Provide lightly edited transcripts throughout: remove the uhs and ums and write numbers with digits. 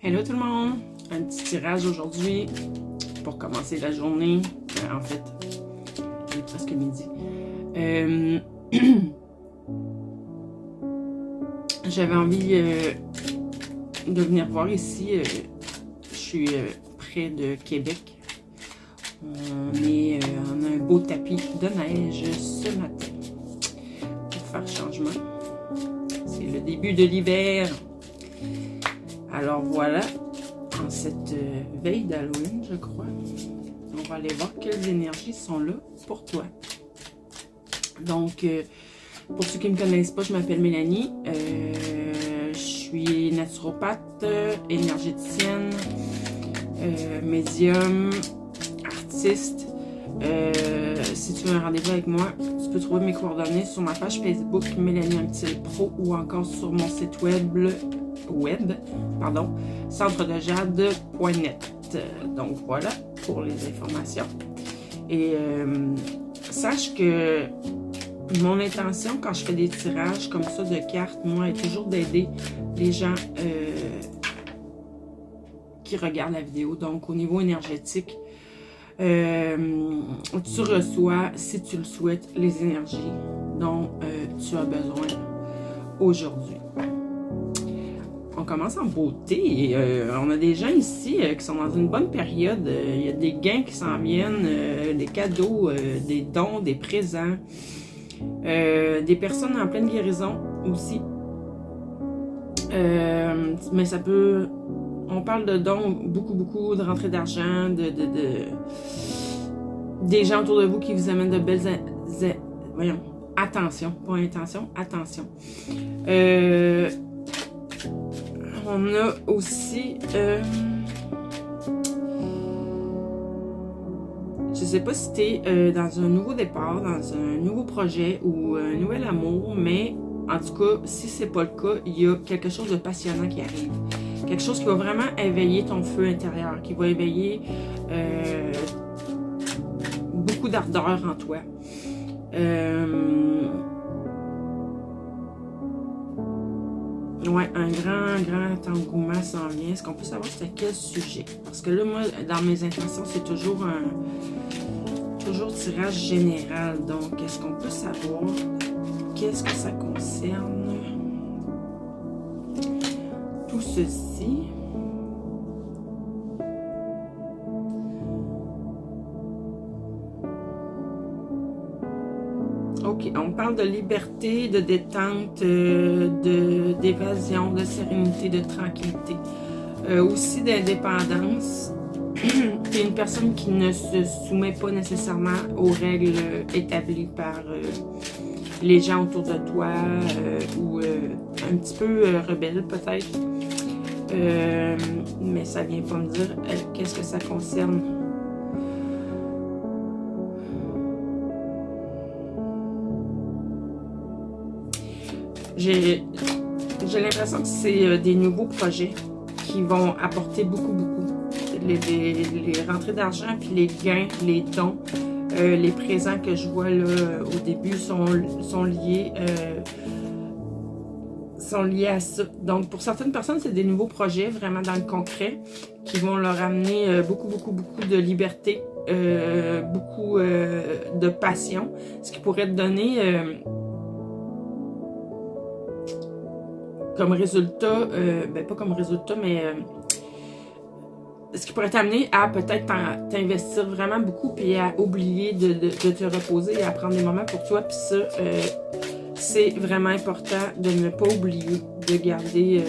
Hello tout le monde! Un petit tirage aujourd'hui pour commencer la journée. En fait, il est presque midi. J'avais envie de venir voir ici. Je suis près de Québec. On a un beau tapis de neige ce matin pour faire changement. C'est le début de l'hiver. Alors voilà, en cette veille d'Halloween, je crois, on va aller voir quelles énergies sont là pour toi. Donc, pour ceux qui ne me connaissent pas, je m'appelle Mélanie. Je suis naturopathe, énergéticienne, médium, artiste. Si tu veux un rendez-vous avec moi, tu peux trouver mes coordonnées sur ma page Facebook Mélanie Anctil Pro ou encore sur mon site web centredejade.net. Donc voilà pour les informations. Et sache que mon intention quand je fais des tirages comme ça de cartes, moi, est toujours d'aider les gens qui regardent la vidéo. Donc au niveau énergétique, tu reçois, si tu le souhaites, les énergies dont tu as besoin aujourd'hui. On commence en beauté. On a des gens ici qui sont dans une bonne période. Il y a des gains qui s'en viennent, des cadeaux, des dons, des présents. Des personnes en pleine guérison aussi. Mais ça peut... On parle de dons, beaucoup de rentrées d'argent, des gens autour de vous qui vous amènent de belles... Voyons, attention, pas intention, attention. On a aussi... je sais pas si tu es dans un nouveau départ, dans un nouveau projet ou un nouvel amour, mais en tout cas, si c'est pas le cas, il y a quelque chose de passionnant qui arrive. Quelque chose qui va vraiment éveiller ton feu intérieur, qui va éveiller beaucoup d'ardeur en toi. Ouais, un grand engouement s'en vient. Est-ce qu'on peut savoir c'était quel sujet? Parce que là, moi, dans mes intentions, c'est toujours tirage général. Donc, est-ce qu'on peut savoir qu'est-ce que ça concerne? Tout ceci. Ok, on parle de liberté, de détente, d'évasion, de sérénité, de tranquillité. Aussi d'indépendance. C'est une personne qui ne se soumet pas nécessairement aux règles établies par les gens autour de toi ou un petit peu rebelle peut-être. Mais ça vient pas me dire qu'est-ce que ça concerne. J'ai l'impression que c'est des nouveaux projets qui vont apporter beaucoup. Les rentrées d'argent, puis les gains, les dons, les présents que je vois là au début sont liés à ça. Donc, pour certaines personnes, c'est des nouveaux projets vraiment dans le concret qui vont leur amener beaucoup de liberté, beaucoup de passion, ce qui pourrait te donner... comme résultat, pas comme résultat, mais ce qui pourrait t'amener à peut-être t'investir vraiment beaucoup puis à oublier de te reposer et à prendre des moments pour toi. Puis ça, c'est vraiment important de ne pas oublier de garder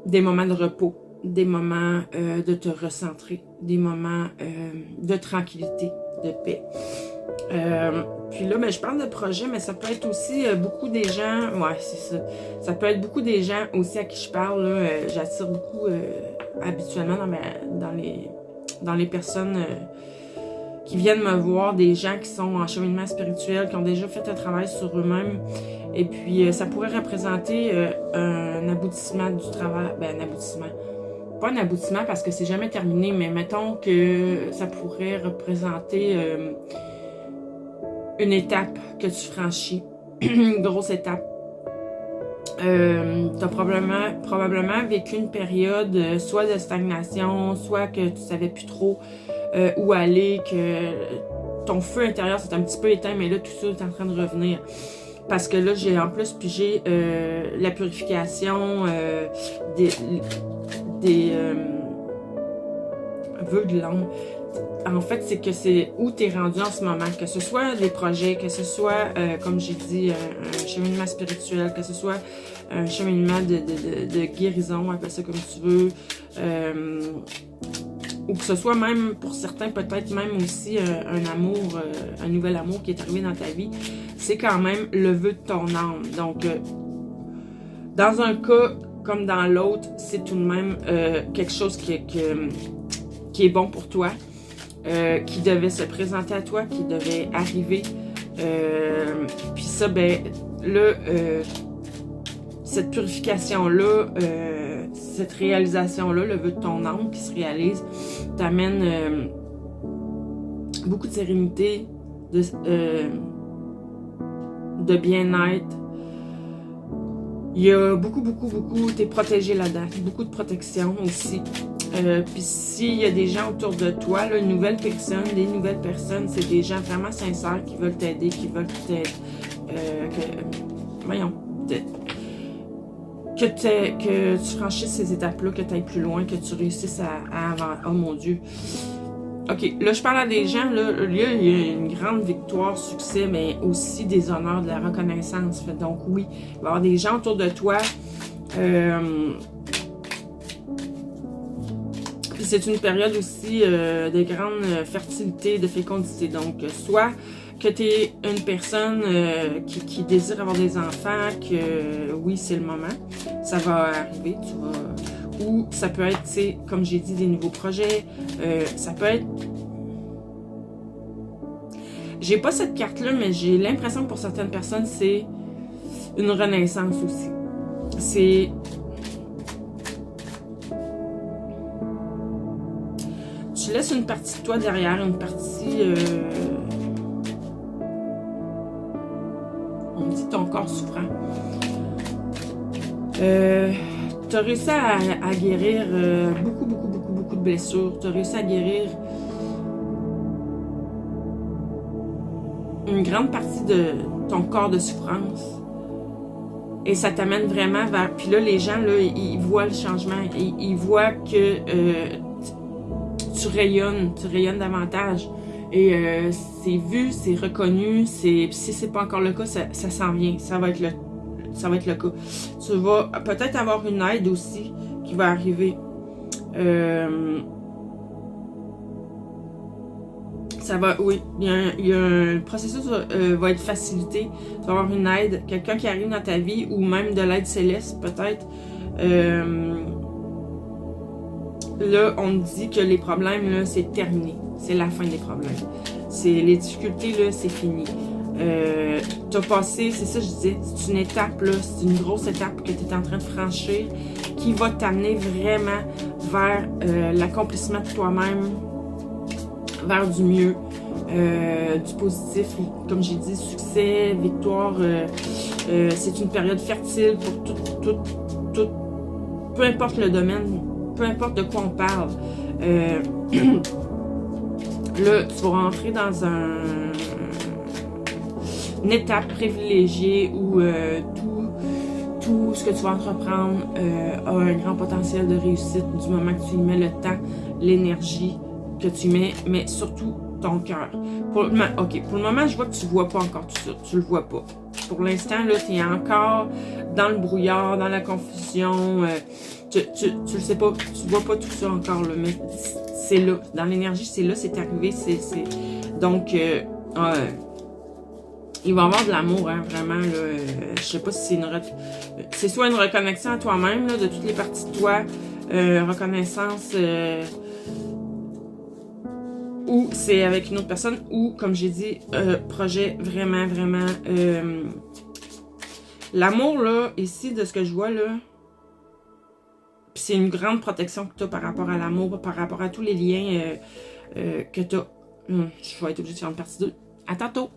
des moments de repos, des moments de te recentrer, des moments de tranquillité, de paix. Puis là, je parle de projet, mais ça peut être aussi beaucoup des gens, ouais, c'est ça. Ça peut être beaucoup des gens aussi à qui je parle, là. J'attire beaucoup habituellement dans les personnes qui viennent me voir, des gens qui sont en cheminement spirituel, qui ont déjà fait un travail sur eux-mêmes. Et puis, ça pourrait représenter un aboutissement du travail, un aboutissement. Pas un aboutissement parce que c'est jamais terminé, mais mettons que ça pourrait représenter... une étape que tu franchis, une grosse étape tu as probablement vécu une période soit de stagnation, soit que tu savais plus trop où aller, que ton feu intérieur s'est un petit peu éteint, mais là, tout ça est en train de revenir. Parce que là, j'ai en plus pigé la purification des vœux de l'âme. En fait, c'est que c'est où tu es rendu en ce moment, que ce soit des projets, que ce soit, comme j'ai dit, un cheminement spirituel, que ce soit un cheminement de guérison, appelle ça comme tu veux, ou que ce soit même, pour certains, peut-être même aussi un amour, un nouvel amour qui est arrivé dans ta vie, c'est quand même le vœu de ton âme. Donc, dans un cas comme dans l'autre, c'est tout de même quelque chose qui est bon pour toi. Qui devait se présenter à toi, qui devait arriver. Puis ça, ben, là, cette purification-là, cette réalisation-là, le vœu de ton âme qui se réalise, t'amène beaucoup de sérénité, de bien-être. Il y a beaucoup, t'es protégé là-dedans, beaucoup de protection aussi. Puis s'il y a des gens autour de toi, là, des nouvelles personnes, c'est des gens vraiment sincères qui veulent t'aider, qui veulent que tu franchisses ces étapes-là, que tu ailles plus loin, que tu réussisses à avancer. Oh mon Dieu! OK, là, je parle à des gens, là, il y a une grande victoire, succès, mais aussi des honneurs, de la reconnaissance. Donc oui, il va y avoir des gens autour de toi. C'est une période aussi de grande fertilité, de fécondité. Donc, soit que tu es une personne qui désire avoir des enfants, que oui, c'est le moment, ça va arriver, ou ça peut être, comme j'ai dit, des nouveaux projets, ça peut être... J'ai pas cette carte-là, mais j'ai l'impression que pour certaines personnes, c'est une renaissance aussi. C'est... Tu laisses une partie de toi derrière, une partie... on me dit ton corps souffrant. Tu as réussi à guérir beaucoup de blessures. Tu as réussi à guérir une grande partie de ton corps de souffrance. Et ça t'amène vraiment vers... Puis là, les gens, là, ils voient le changement. Ils voient que tu rayonnes davantage. Et c'est vu, c'est reconnu. Si c'est pas encore le cas, ça s'en vient. Ça va être le cas. Tu vas peut-être avoir une aide aussi qui va arriver. Ça va, oui, il y a un processus va être facilité. Tu vas avoir une aide, quelqu'un qui arrive dans ta vie, ou même de l'aide céleste, peut-être. Là, on me dit que les problèmes, là, c'est terminé. C'est la fin des problèmes. Les difficultés, là, c'est fini. T'as passé, c'est ça que je disais, c'est une étape, là, c'est une grosse étape que tu es en train de franchir qui va t'amener vraiment vers l'accomplissement de toi-même, vers du mieux, du positif, comme j'ai dit, succès, victoire. C'est une période fertile pour tout, peu importe le domaine, peu importe de quoi on parle. Là, tu vas rentrer dans une étape privilégiée où tout ce que tu vas entreprendre a un grand potentiel de réussite du moment que tu y mets le temps, l'énergie que tu mets, mais surtout ton cœur. Pour le moment, je vois que tu ne vois pas encore tout ça. Tu le vois pas. Pour l'instant, là, tu es encore dans le brouillard, dans la confusion. Tu le sais pas, tu vois pas tout ça encore, là, mais c'est là. Dans l'énergie, c'est là, c'est arrivé. Donc, il va y avoir de l'amour, hein, vraiment. Je sais pas si c'est soit une reconnexion à toi-même, là, de toutes les parties de toi, reconnaissance, ou c'est avec une autre personne, ou, comme j'ai dit, projet vraiment. L'amour, là, ici, de ce que je vois, là, c'est une grande protection que tu as par rapport à l'amour, par rapport à tous les liens que tu as. Je vais être obligée de faire une partie 2. À tantôt!